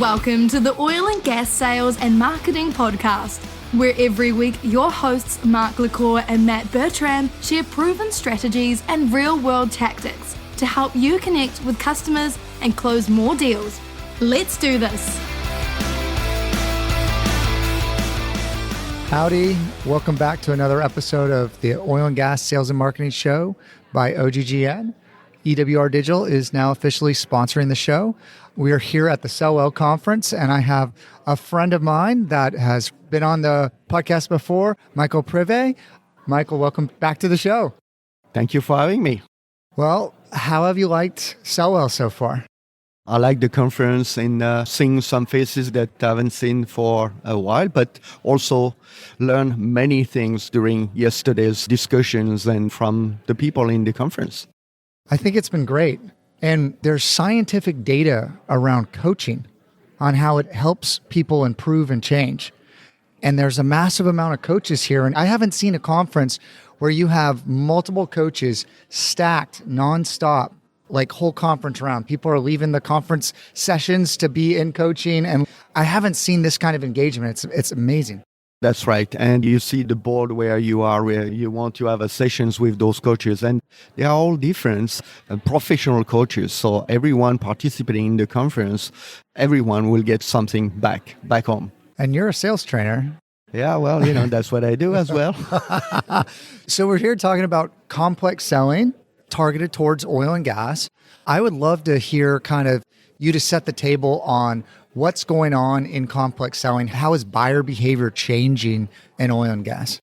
Welcome to the Oil and Gas Sales and Marketing Podcast, where every week your hosts Mark LaCour and Matt Bertram share proven strategies and real-world tactics to help you connect with customers and close more deals. Let's do this. Howdy, welcome back to another episode of the Oil and Gas Sales and Marketing Show by OGGN. EWR Digital is now officially sponsoring the show. We are here at the Sell Well conference, and I have a friend of mine that has been on the podcast before, Michael Privé. Michael, welcome back to the show. Thank you for having me. Well, how have you liked Sell Well so far? I like the conference and seeing some faces that I haven't seen for a while, but also learn many things during yesterday's discussions and from the people in the conference. I think it's been great. And there's scientific data around coaching on how it helps people improve and change. And there's a massive amount of coaches here. And I haven't seen a conference where you have multiple coaches stacked nonstop, like whole conference round. People are leaving the conference sessions to be in coaching. And I haven't seen this kind of engagement. It's amazing. That's right. And you see the board where you are, where you want to have a sessions with those coaches. And they are all different professional coaches. So everyone participating in the conference, everyone will get something back home. And you're a sales trainer. Yeah, well, that's what I do as well. So we're here talking about complex selling targeted towards oil and gas. I would love to hear kind of you to set the table on what's going on in complex selling. How is buyer behavior changing in oil and gas?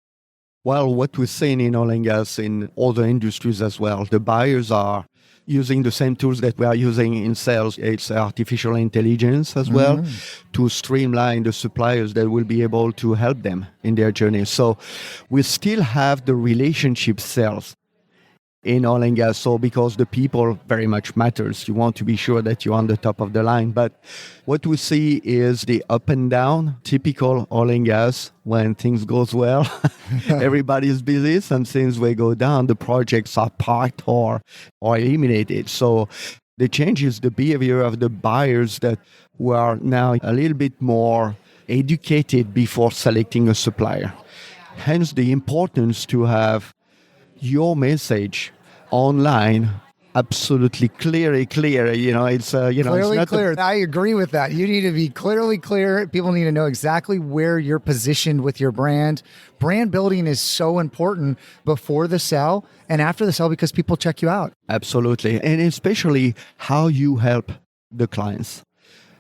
Well, what we're seeing in oil and gas in other industries as well, the buyers are using the same tools that we are using in sales. It's artificial intelligence as well to streamline the suppliers that will be able to help them in their journey. So we still have the relationship sales in oil and gas. So because the people very much matters, you want to be sure that you're on the top of the line. But what we see is the up and down, typical oil and gas. When things goes well, everybody is busy. Some things will go down, the projects are parked or eliminated. So the change is the behavior of the buyers that who are now a little bit more educated before selecting a supplier. Hence the importance to have your message online absolutely clear. It's Clearly it's not clear. I agree with that. You need to be clearly clear. People need to know exactly where you're positioned with your brand. Brand building is so important before the sell and after the sell because people check you out. Absolutely, and especially how you help the clients.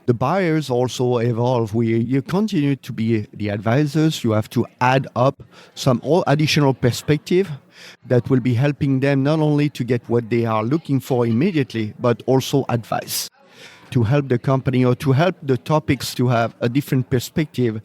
The buyers also evolve. You continue to be the advisors. You have to add up some additional perspective that will be helping them not only to get what they are looking for immediately, but also advice to help the company or to help the topics to have a different perspective.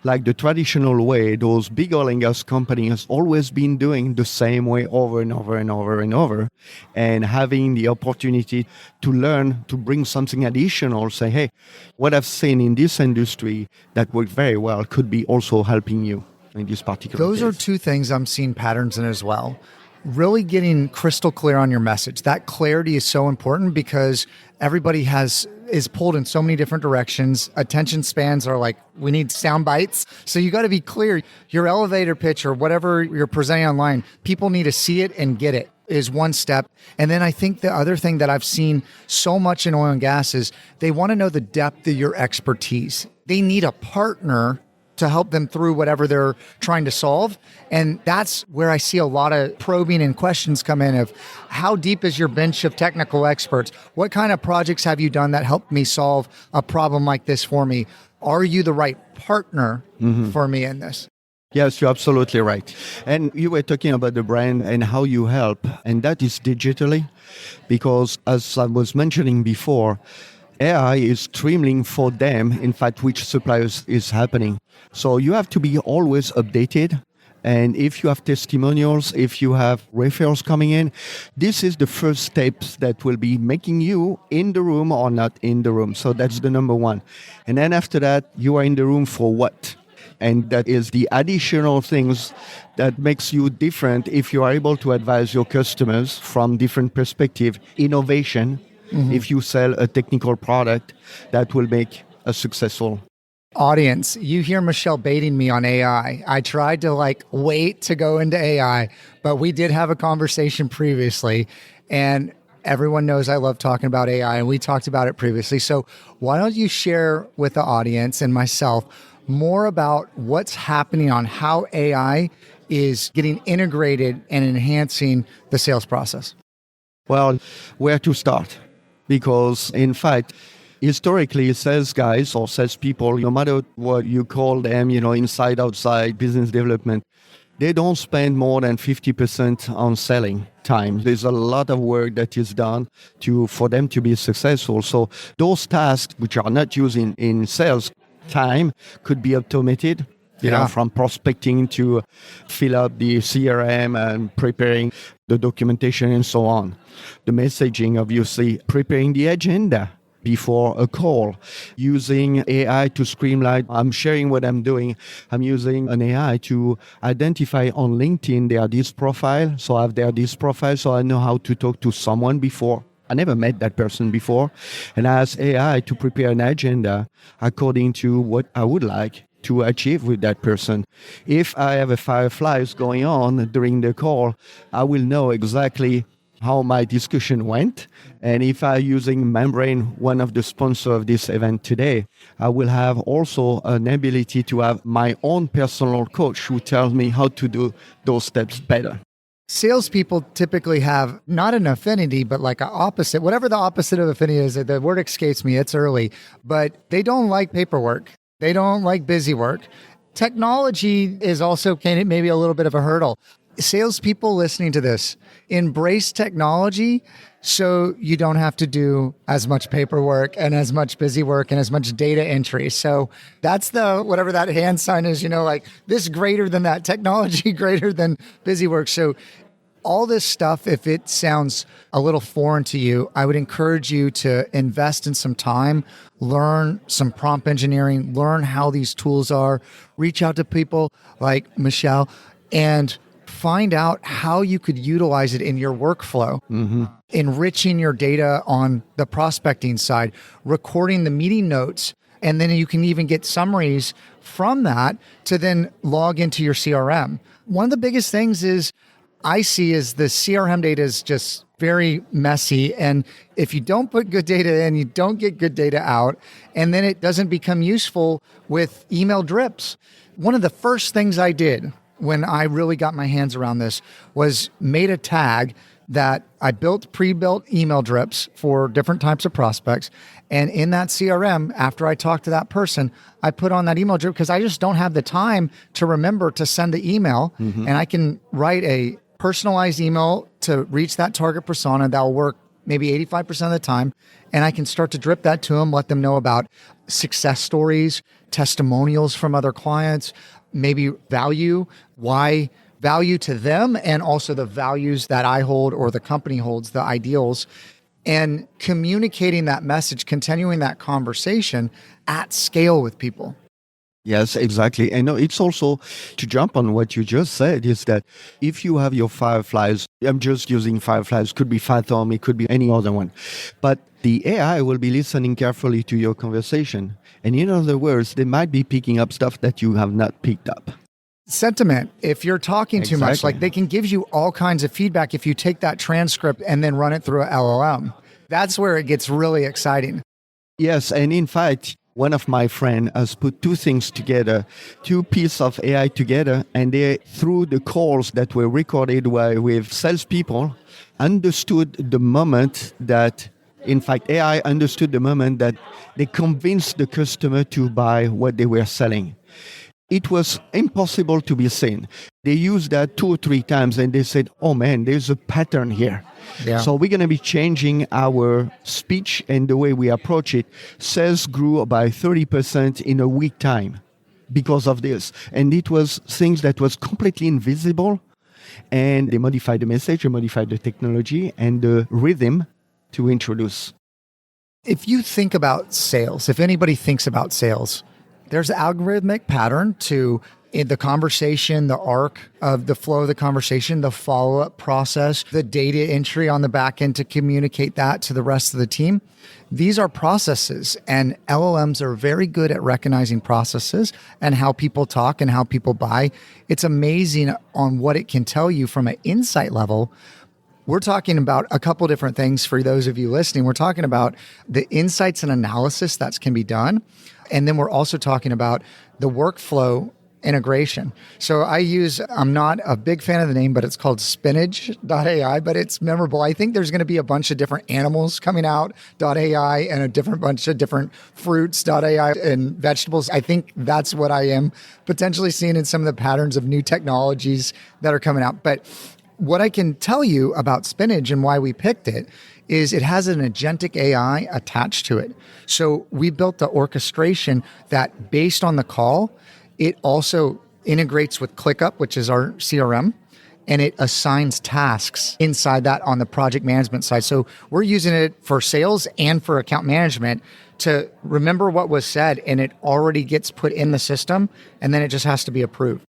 Like the traditional way, those big oil and gas companies always been doing the same way over and over and over and over, and having the opportunity to learn, to bring something additional, say, hey, what I've seen in this industry that worked very well could be also helping you in this particular Those case. are two things I'm seeing patterns in as well. Really getting crystal clear on your message. That clarity is so important because everybody is pulled in so many different directions. Attention spans are like, we need sound bites. So you got to be clear. Your elevator pitch or whatever you're presenting online, people need to see it and get it is one step. And then I think the other thing that I've seen so much in oil and gas is they want to know the depth of your expertise. They need a partner to help them through whatever they're trying to solve. And that's where I see a lot of probing and questions come in of how deep is your bench of technical experts? What kind of projects have you done that helped me solve a problem like this for me? Are you the right partner for me in this? Yes, you're absolutely right. And you were talking about the brand and how you help, and that is digitally, because as I was mentioning before, AI is streaming for them, in fact, which suppliers is happening. So you have to be always updated. And if you have testimonials, if you have referrals coming in, this is the first steps that will be making you in the room or not in the room. So that's the number one. And then after that, you are in the room for what? And that is the additional things that makes you different if you are able to advise your customers from different perspective. Innovation, if you sell a technical product that will make a successful. Audience, you hear Michelle baiting me on AI. I tried to wait to go into AI, but we did have a conversation previously, and everyone knows I love talking about AI, and we talked about it previously. So why don't you share with the audience and myself more about what's happening on how AI is getting integrated and enhancing the sales process? Well, where to start? Because in fact, historically, sales guys or salespeople, no matter what you call them, inside, outside, business development, they don't spend more than 50% on selling time. There's a lot of work that is done for them to be successful. So those tasks which are not used in sales time could be automated. From prospecting to fill up the CRM and preparing the documentation and so on. The messaging, obviously, preparing the agenda before a call, using AI to streamline. I'm sharing what I'm doing. I'm using an AI to identify on LinkedIn their this profile. So I have their this profile, so I know how to talk to someone before. I never met that person before. And I ask AI to prepare an agenda according to what I would like to achieve with that person. If I have a fireflies going on during the call, I will know exactly how my discussion went. And if I'm using Membrane, one of the sponsors of this event today, I will have also an ability to have my own personal coach who tells me how to do those steps better. Salespeople typically have not an affinity, but an opposite, whatever the opposite of affinity is. The word escapes me, it's early, but they don't like paperwork. They don't like busy work. Technology is also maybe a little bit of a hurdle. Salespeople listening to this, embrace technology so you don't have to do as much paperwork and as much busy work and as much data entry. So that's whatever that hand sign is, this greater than that, technology greater than busy work. So all this stuff, if it sounds a little foreign to you, I would encourage you to invest in some time, learn some prompt engineering, learn how these tools are, reach out to people like Michelle, and find out how you could utilize it in your workflow, enriching your data on the prospecting side, recording the meeting notes, and then you can even get summaries from that to then log into your CRM. One of the biggest things I see is the CRM data is just very messy. And if you don't put good data in, you don't get good data out. And then it doesn't become useful with email drips. One of the first things I did when I really got my hands around this was made a tag that I built pre-built email drips for different types of prospects. And in that CRM, after I talked to that person, I put on that email drip because I just don't have the time to remember to send the email. And I can write a personalized email to reach that target persona that will work maybe 85% of the time. And I can start to drip that to them, let them know about success stories, testimonials from other clients, maybe why value to them, and also the values that I hold or the company holds, the ideals, and communicating that message, continuing that conversation at scale with people. Yes, exactly. And it's also, to jump on what you just said, is that if you have your fireflies, I'm just using fireflies, could be Phantom, it could be any other one, but the AI will be listening carefully to your conversation. And in other words, they might be picking up stuff that you have not picked up. Sentiment, if you're talking too much, they can give you all kinds of feedback if you take that transcript and then run it through a LLM. That's where it gets really exciting. Yes, and in fact, one of my friends has put two things together, two pieces of AI together, and they, through the calls that were recorded with salespeople, understood the moment that, in fact, AI understood the moment that they convinced the customer to buy what they were selling. It was impossible to be seen. They used that 2 or 3 times and they said, oh man, there's a pattern here. Yeah. So we're going to be changing our speech and the way we approach it. Sales grew by 30% in a week time because of this. And it was things that was completely invisible. And they modified the message, they modified the technology and the rhythm to introduce. If you think about sales, if anybody thinks about sales, there's an algorithmic pattern to in the conversation, the arc of the flow of the conversation, the follow-up process, the data entry on the back end to communicate that to the rest of the team. These are processes, and LLMs are very good at recognizing processes and how people talk and how people buy. It's amazing on what it can tell you from an insight level. We're talking about a couple different things for those of you listening. We're talking about the insights and analysis that can be done. And then we're also talking about the workflow integration. So I'm not a big fan of the name, but it's called spinach.ai, but it's memorable. I think there's going to be a bunch of different animals coming out .ai and a different bunch of different fruits.ai and vegetables. I think that's what I am potentially seeing in some of the patterns of new technologies that are coming out. But what I can tell you about spinach and why we picked it is it has an agentic AI attached to it. So we built the orchestration that based on the call, it also integrates with ClickUp, which is our CRM, and it assigns tasks inside that on the project management side. So we're using it for sales and for account management to remember what was said, and it already gets put in the system, and then it just has to be approved.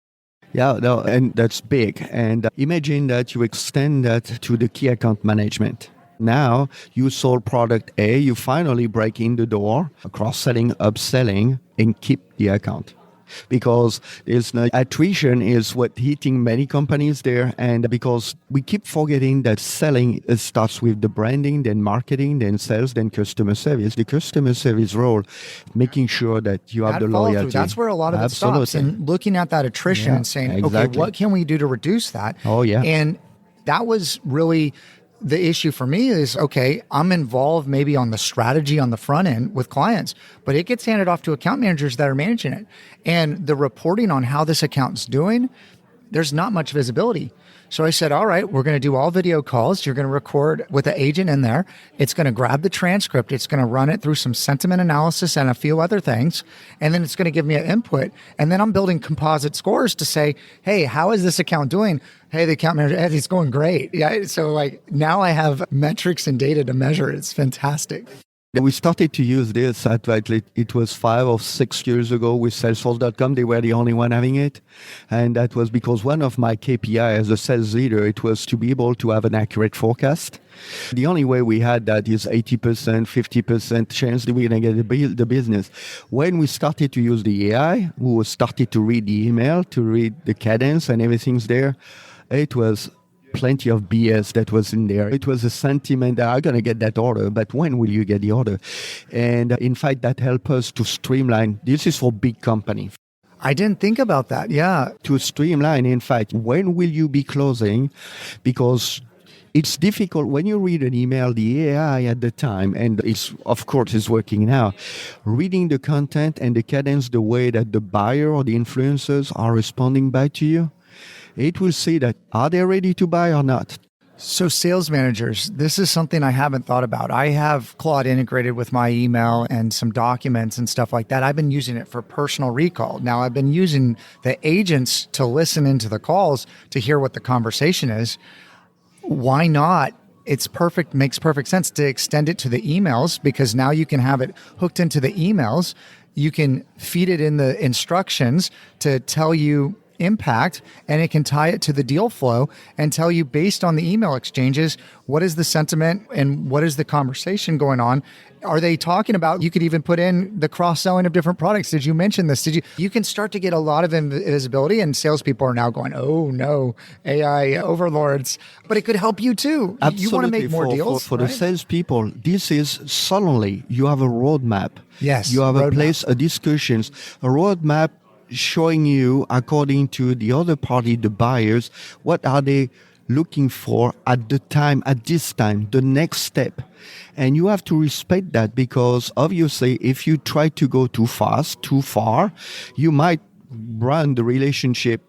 Yeah, no, and that's big. And imagine that you extend that to the key account management. Now you sold product A, you finally break in the door, cross-selling, upselling, and keep the account. Because there's no attrition is what hitting many companies there, and because we keep forgetting that selling starts with the branding, then marketing, then sales, then customer service. The customer service role, making sure that you have the loyalty. That's where a lot of it stops, and looking at that attrition and saying, okay, what can we do to reduce that? Oh yeah, and that was really the issue for me is, okay, I'm involved maybe on the strategy on the front end with clients, but it gets handed off to account managers that are managing it. And the reporting on how this account's doing, there's not much visibility. So I said, all right, we're going to do all video calls. You're going to record with the agent in there. It's going to grab the transcript. It's going to run it through some sentiment analysis and a few other things. And then it's going to give me an input. And then I'm building composite scores to say, hey, how is this account doing? Hey, the account manager, hey, it's going great. Yeah. So like now I have metrics and data to measure. It's fantastic. We started to use this it was 5 or 6 years ago with Salesforce.com. They were the only one having it. And that was because one of my KPI as a sales leader, it was to be able to have an accurate forecast. The only way we had that is 80%, 50% chance that we're going to get the business. When we started to use the AI, we started to read the email, to read the cadence and everything's there. It was plenty of BS that was in there. It was a sentiment that I'm going to get that order, but when will you get the order? And in fact, that helped us to streamline. This is for big company. I didn't think about that. Yeah. To streamline, in fact, when will you be closing? Because it's difficult when you read an email, the AI at the time, and it's of course is working now, reading the content and the cadence, the way that the buyer or the influencers are responding back to you. It will see that are they ready to buy or not. So sales managers, this is something I haven't thought about. I have Claude integrated with my email and some documents and stuff like that. I've been using it for personal recall. Now I've been using the agents to listen into the calls to hear what the conversation is. Why not? It's perfect, makes perfect sense to extend it to the emails, because now you can have it hooked into the emails. You can feed it in the instructions to tell you impact, and it can tie it to the deal flow and tell you based on the email exchanges, what is the sentiment and what is the conversation going on? Are they talking about, you could even put in the cross-selling of different products. Did you mention this? You can start to get a lot of visibility, and salespeople are now going, oh no, AI overlords, but it could help you too. Absolutely. You want to make more deals. For right? The salespeople, this is suddenly you have a roadmap. Yes. You have a place, a discussions, a roadmap showing you, according to the other party, the buyers, what are they looking for at the time, at this time, the next step. And you have to respect that, because obviously if you try to go too fast, too far, you might run the relationship,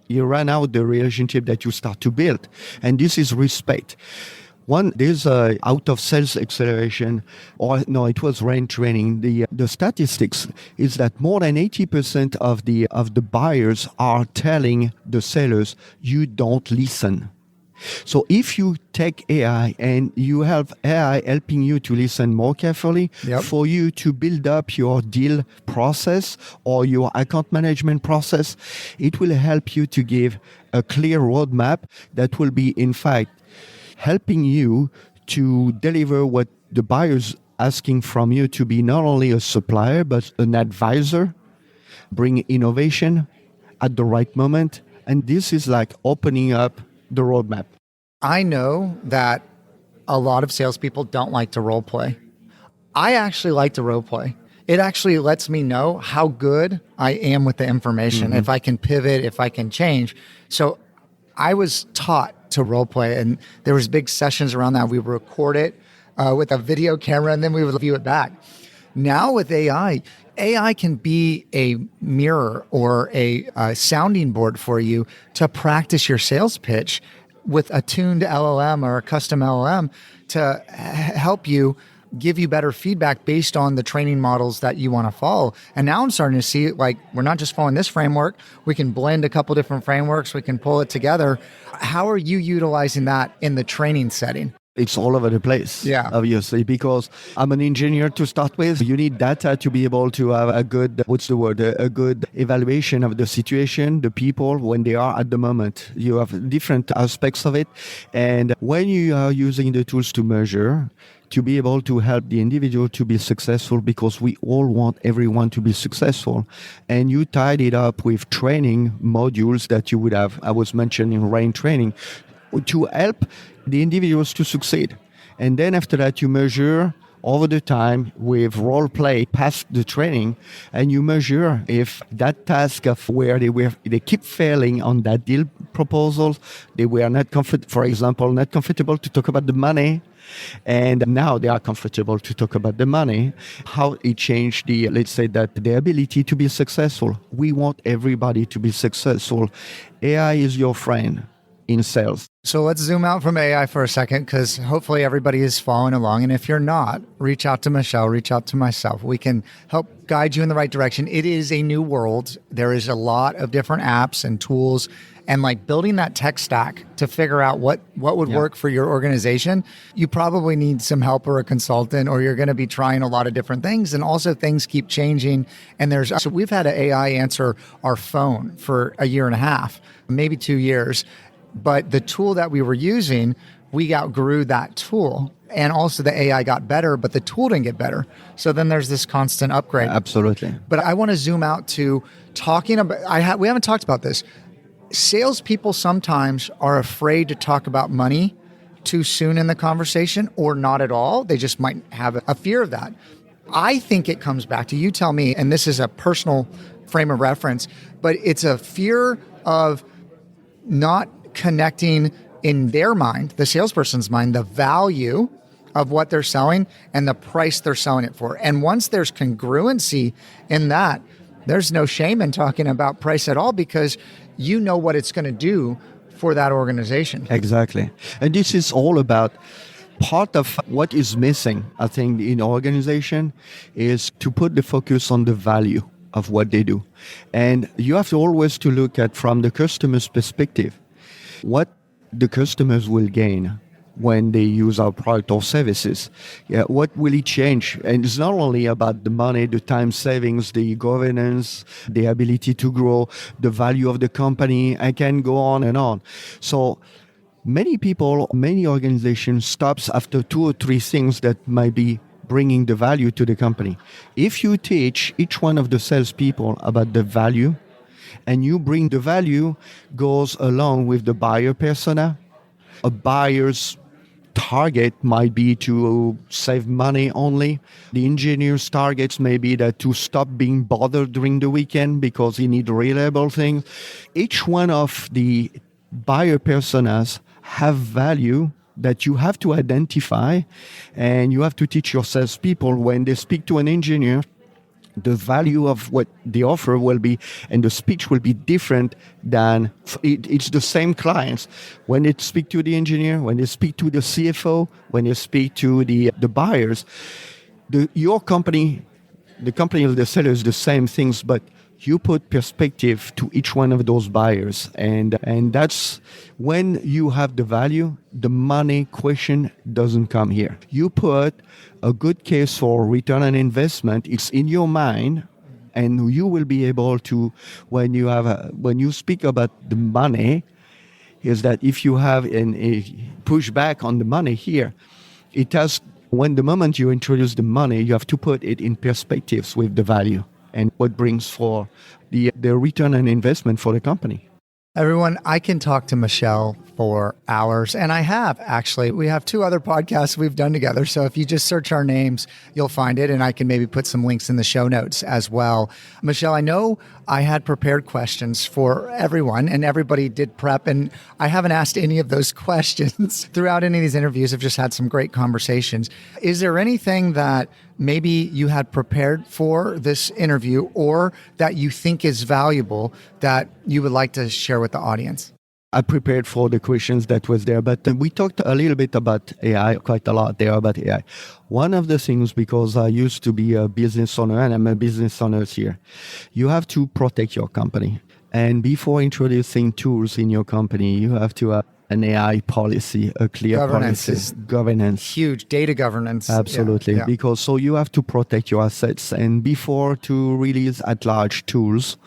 you run out the relationship that you start to build. And this is respect. There's out of sales acceleration, or no, it was range training. The statistics is that more than 80% of the buyers are telling the sellers, you don't listen. So if you take AI and you have AI helping you to listen more carefully, for you to build up your deal process or your account management process, it will help you to give a clear roadmap that will be, in fact, helping you to deliver what the buyer's asking from you, to be not only a supplier, but an advisor, bring innovation at the right moment. And this is like opening up the roadmap. I know that a lot of salespeople don't like to role play. I actually like to role play. It actually lets me know how good I am with the information, if I can pivot, if I can change. So I was taught to role play, and there was big sessions around that. We would record it with a video camera, and then we would view it back. Now with AI can be a mirror or a sounding board for you to practice your sales pitch with a tuned LLM or a custom LLM to help you give you better feedback based on the training models that you want to follow. And now I'm starting to see, like, we're not just following this framework. We can blend a couple different frameworks. We can pull it together. How are you utilizing that in the training setting? It's all over the place, obviously, because I'm an engineer to start with. You need data to be able to have a good, a good evaluation of the situation, the people, when they are at the moment. You have different aspects of it. And when you are using the tools to measure, to be able to help the individual to be successful, because we all want everyone to be successful. And you tied it up with training modules that you would have, I was mentioning RAIN training, to help the individuals to succeed. And then after that, you measure over the time with role play past the training, and you measure if that task of where they keep failing on that deal proposals, they were not for example, not comfortable to talk about the money, and now they are comfortable to talk about the money, how it changed let's say that the ability to be successful. We want everybody to be successful. AI is your friend in sales. So let's zoom out from AI for a second, because hopefully everybody is following along. And if you're not, reach out to Michelle, reach out to myself. We can help guide you in the right direction. It is a new world. There is a lot of different apps and tools, and like building that tech stack to figure out what would work for your organization. You probably need some help or a consultant, or you're going to be trying a lot of different things. And also things keep changing. And so we've had an AI answer our phone for a year and a half, maybe 2 years. But the tool that we were using, we outgrew that tool. And also the AI got better, but the tool didn't get better. So then there's this constant upgrade. Absolutely. But I want to zoom out to talking about, we haven't talked about this. Salespeople sometimes are afraid to talk about money too soon in the conversation, or not at all. They just might have a fear of that. I think it comes back to, you tell me, and this is a personal frame of reference, but it's a fear of not connecting in their mind, the salesperson's mind, the value of what they're selling and the price they're selling it for. And once there's congruency in that, there's no shame in talking about price at all, because you know what it's going to do for that organization. Exactly. And this is all about part of what is missing, I think, in our organization, is to put the focus on the value of what they do. And you have to always to look at from the customer's perspective, what the customers will gain when they use our product or services. What will it change? And it's not only about the money, the time savings, the governance, the ability to grow, the value of the company. I can go on and on. So many people, many organizations stops after 2 or 3 things that might be bringing the value to the company. If you teach each one of the salespeople about the value, and you bring the value, goes along with the buyer persona. A buyer's target might be to save money only. The engineer's targets may be that to stop being bothered during the weekend because he needs reliable things. Each one of the buyer personas have value that you have to identify, and you have to teach your salespeople when they speak to an engineer, the value of what the offer will be, and the speech will be different than it's the same clients. When they speak to the engineer, when they speak to the CFO, when they speak to the buyers, your company, the company of the seller is the same things, but you put perspective to each one of those buyers. And that's when you have the value, the money question doesn't come here. You put a good case for return on investment, it's in your mind, and you will be able to, when you speak about the money, is that if you have a pushback on the money here, it has, when the moment you introduce the money, you have to put it in perspectives with the value and what brings for the return on investment for the company. Everyone, I can talk to Michelle for hours, and I have actually. We have 2 other podcasts we've done together. So if you just search our names, you'll find it, and I can maybe put some links in the show notes as well. Michelle, I know I had prepared questions for everyone, and everybody did prep, and I haven't asked any of those questions throughout any of these interviews. I've just had some great conversations. Is there anything that maybe you had prepared for this interview or that you think is valuable that you would like to share with the audience? I prepared for the questions that was there, but we talked a little bit about AI, quite a lot there about AI. One of the things, because I used to be a business owner and I'm a business owner here, you have to protect your company. And before introducing tools in your company, you have to have an AI policy, a clear policy. Governance. Huge. Data governance. Absolutely. Yeah. Because so you have to protect your assets and before to release at large tools.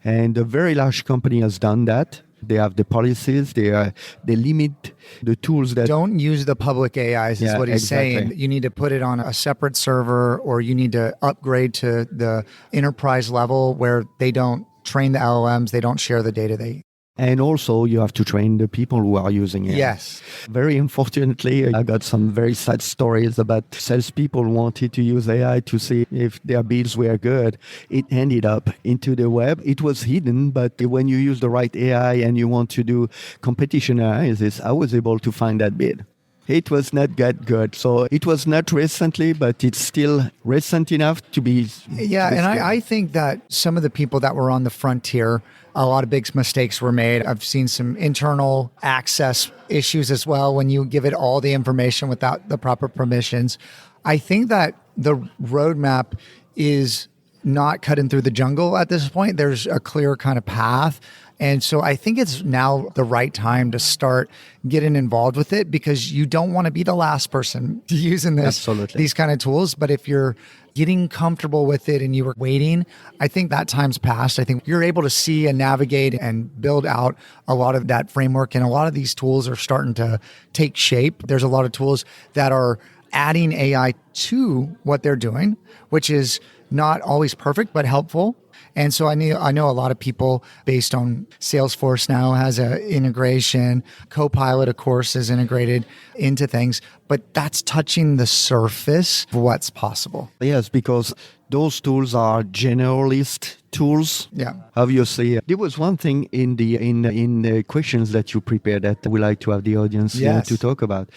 And a very large company has done that. They have the policies. They limit the tools that don't use the public AIs is what he's saying. You need to put it on a separate server, or you need to upgrade to the enterprise level where they don't train the LLMs. They don't share the data. And also, you have to train the people who are using it. Yes. Very unfortunately, I got some very sad stories about salespeople who wanted to use AI to see if their bids were good. It ended up into the web. It was hidden, but when you use the right AI and you want to do competition analysis, I was able to find that bid. It was not that good. So it was not recently, but it's still recent enough to be. Yeah, and I think that some of the people that were on the frontier, a lot of big mistakes were made. I've seen some internal access issues as well when you give it all the information without the proper permissions. I think that the roadmap is not cutting through the jungle at this point. There's a clear kind of path. And so I think it's now the right time to start getting involved with it, because you don't want to be the last person using these kind of tools. But if you're getting comfortable with it and you were waiting, I think that time's passed. I think you're able to see and navigate and build out a lot of that framework. And a lot of these tools are starting to take shape. There's a lot of tools that are adding AI to what they're doing, which is not always perfect, but helpful. And so I know a lot of people, based on Salesforce now has an integration. Copilot, of course, is integrated into things, but that's touching the surface of what's possible. Yes, because those tools are generalist tools. Yeah. Obviously, there was one thing in the questions that you prepared that we like to have the audience to talk about,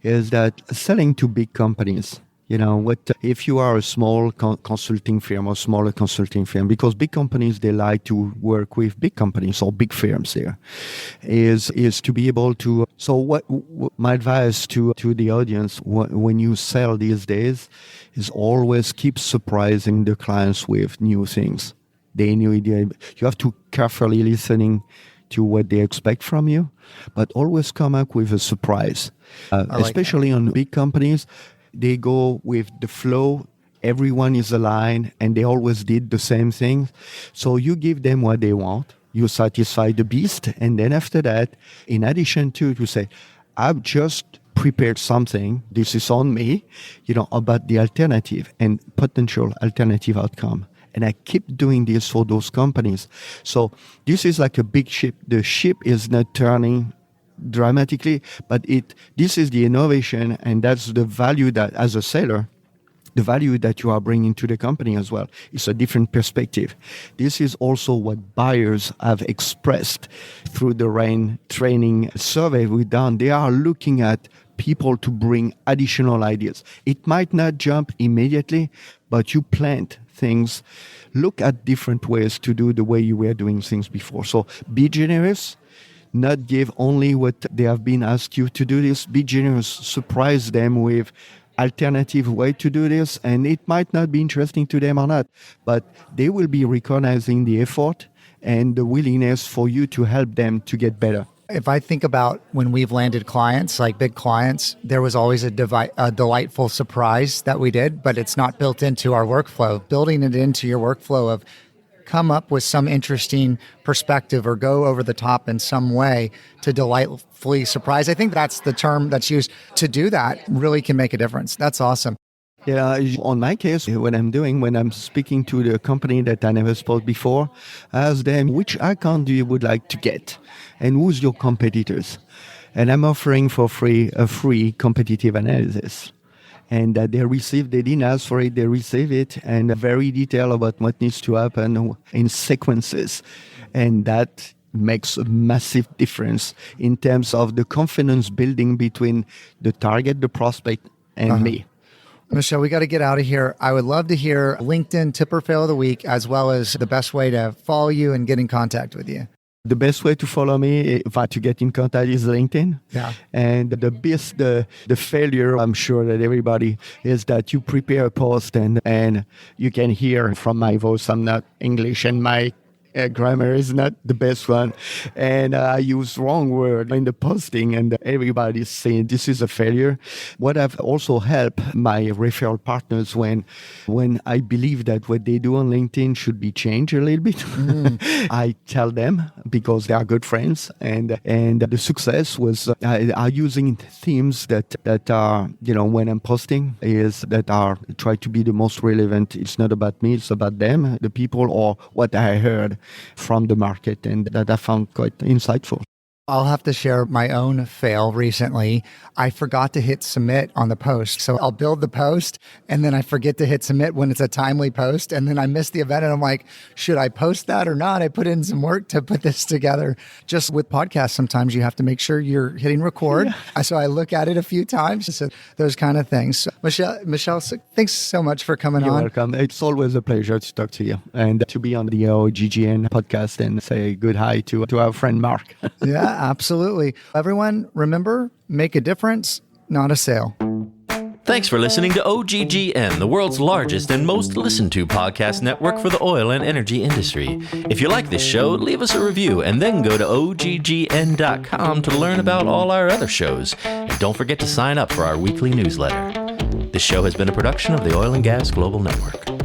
is that selling to big companies. You know, what if you are a small consulting firm or smaller consulting firm, because big companies, they like to work with big companies or big firms there, is to be able to. So what my advice to the audience when you sell these days is always keep surprising the clients with new things. You have to carefully listening to what they expect from you, but always come up with a surprise, especially on big companies. They go with the flow, everyone is aligned, and they always did the same thing. So you give them what they want, you satisfy the beast, and then after that, in addition to say, I've just prepared something, this is on me, about the alternative and potential alternative outcome. And I keep doing this for those companies. So this is like a big ship. The ship is not turning dramatically, but this is the innovation, and that's the value that, as a seller, the value that you are bringing to the company as well. It's a different perspective. This is also what buyers have expressed through the RAIN training survey we've done. They are looking at people to bring additional ideas. It might not jump immediately, but you plant things. Look at different ways to do the way you were doing things before. So be generous. Not give only what they have been asked you to do this. Be generous. Surprise them with alternative way to do this, and it might not be interesting to them or not, but they will be recognizing the effort and the willingness for you to help them to get better. If I think about when we've landed clients, like big clients, there was always a delightful surprise that we did, but it's not built into our workflow. Building it into your workflow of come up with some interesting perspective or go over the top in some way to delightfully surprise. I think that's the term that's used to do that really can make a difference. That's awesome. Yeah, on my case, when I'm speaking to the company that I never spoke before, I ask them, which account do you would like to get? And who's your competitors? And I'm offering for free a free competitive analysis. And they didn't ask for it, they receive it, and very detailed about what needs to happen in sequences. And that makes a massive difference in terms of the confidence building between the target, the prospect, and me. Michel, we got to get out of here. I would love to hear LinkedIn tip or fail of the week, as well as the best way to follow you and get in contact with you. The best way to follow me, to get in contact, is LinkedIn. Yeah. And the failure, I'm sure that everybody, is that you prepare a post and you can hear from my voice, I'm not English and my grammar is not the best one, and I use wrong word in the posting, and everybody's saying this is a failure. What I've also helped my referral partners when I believe that what they do on LinkedIn should be changed a little bit. I tell them because they are good friends, and the success was are using themes that are, when I'm posting, try to be the most relevant. It's not about me, it's about them, the people, or what I heard from the market, and that I found quite insightful. I'll have to share my own fail recently. I forgot to hit submit on the post. So I'll build the post and then I forget to hit submit when it's a timely post. And then I miss the event and I'm like, should I post that or not? I put in some work to put this together. Just with podcasts, sometimes you have to make sure you're hitting record. Yeah. So I look at it a few times. So those kind of things. So Michel, thanks so much for coming on. You're welcome. It's always a pleasure to talk to you and to be on the OGGN podcast and say good hi to our friend Mark. Yeah. Absolutely. Everyone, remember, make a difference, not a sale. Thanks for listening to OGGN, the world's largest and most listened to podcast network for the oil and energy industry. If you like this show, leave us a review and then go to OGGN.com to learn about all our other shows. And don't forget to sign up for our weekly newsletter. This show has been a production of the Oil and Gas Global Network.